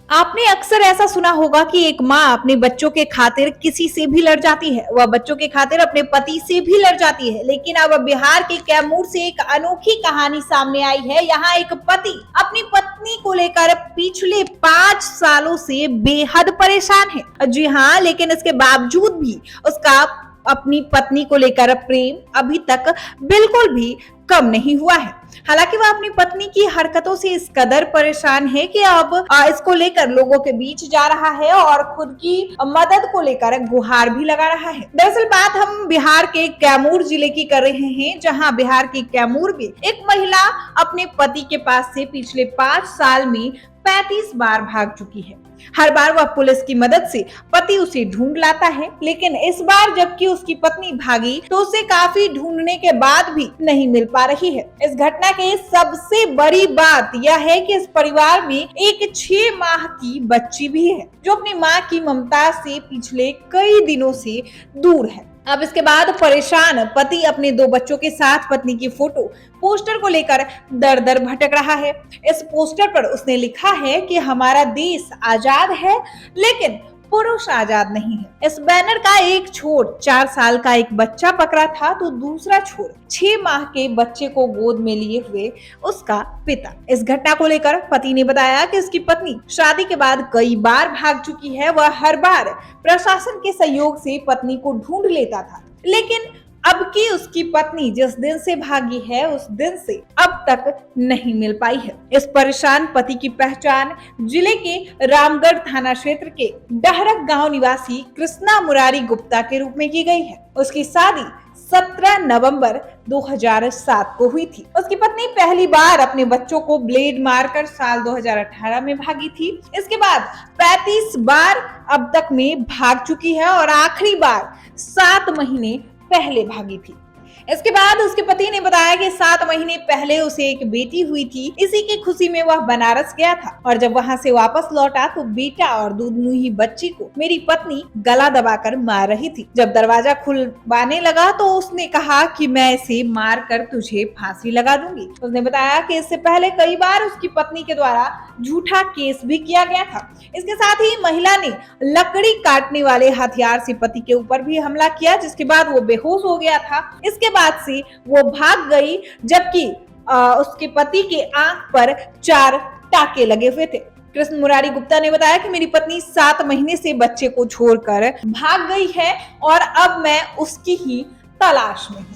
आपने अक्सर ऐसा सुना होगा कि एक माँ अपने बच्चों के खातिर किसी से भी लड़ जाती है, वह बच्चों के खातिर अपने पति से भी लड़ जाती है। लेकिन अब बिहार के कैमूर से एक अनोखी कहानी सामने आई है। यहाँ एक पति अपनी पत्नी को लेकर पिछले 5 सालों से बेहद परेशान है। जी हाँ, लेकिन इसके बावजूद भी उसका अपनी पत्नी को लेकर प्रेम अभी तक बिल्कुल भी कम नहीं हुआ है। हालांकि वह अपनी पत्नी की हरकतों से इस कदर परेशान है कि अब इसको लेकर लोगों के बीच जा रहा है और खुद की मदद को लेकर गुहार भी लगा रहा है। दरअसल बात हम बिहार के कैमूर जिले की कर रहे हैं, जहां बिहार के कैमूर में एक महिला अपने पति के पास से पिछले 5 साल में 35 बार भाग चुकी है। हर बार वह पुलिस की मदद से पति उसे ढूंढ लाता है, लेकिन इस बार जबकि उसकी पत्नी भागी तो उसे काफी ढूंढने के बाद भी नहीं मिल पा रही है। इस घटना की सबसे बड़ी बात यह है कि इस परिवार में एक 6 माह की बच्ची भी है, जो अपनी माँ की ममता से पिछले कई दिनों से दूर है। अब इसके बाद परेशान पति अपने 2 बच्चों के साथ पत्नी की फोटो पोस्टर को लेकर दर दर भटक रहा है। इस पोस्टर पर उसने लिखा है कि हमारा देश आजाद है, लेकिन पुरुष आजाद नहीं है। इस बैनर का एक छोर 4 साल का एक बच्चा पकड़ा था, तो दूसरा छोर 6 माह के बच्चे को गोद में लिए हुए उसका पिता। इस घटना को लेकर पति ने बताया कि उसकी पत्नी शादी के बाद कई बार भाग चुकी है। वह हर बार प्रशासन के सहयोग से पत्नी को ढूंढ लेता था, लेकिन अब की उसकी पत्नी जिस दिन से भागी है उस दिन से अब तक नहीं मिल पाई है। इस परेशान पति की पहचान जिले के रामगढ़ थाना क्षेत्र के डहरक गांव निवासी कृष्णा मुरारी गुप्ता के रूप में की गई है। उसकी शादी 17 नवंबर 2007 को हुई थी। उसकी पत्नी पहली बार अपने बच्चों को ब्लेड मारकर साल 2018 में भागी थी। इसके बाद 35 बार अब तक में भाग चुकी है और आखिरी बार 7 महीने पहले भागी थी। इसके बाद उसके पति ने बताया कि 7 महीने पहले उसे एक बेटी हुई थी। इसी की खुशी में वह बनारस गया था और जब वहां से वापस लौटा तो बेटा और दूधमुही बच्ची को मेरी पत्नी गला दबाकर मार रही थी। जब दरवाजा खुलवाने लगा तो उसने कहा कि मैं इसे मार कर तुझे फांसी लगा दूंगी। उसने बताया कि इससे पहले कई बार उसकी पत्नी के द्वारा झूठा केस भी किया गया था। इसके साथ ही महिला ने लकड़ी काटने वाले हथियार से पति के ऊपर भी हमला किया, जिसके बाद वो बेहोश हो गया था। इसके बाद से वो भाग गई, जबकि उसके पति के आंख पर 4 टाके लगे हुए थे। कृष्ण मुरारी गुप्ता ने बताया कि मेरी पत्नी 7 महीने से बच्चे को छोड़कर भाग गई है और अब मैं उसकी ही तलाश में हूँ।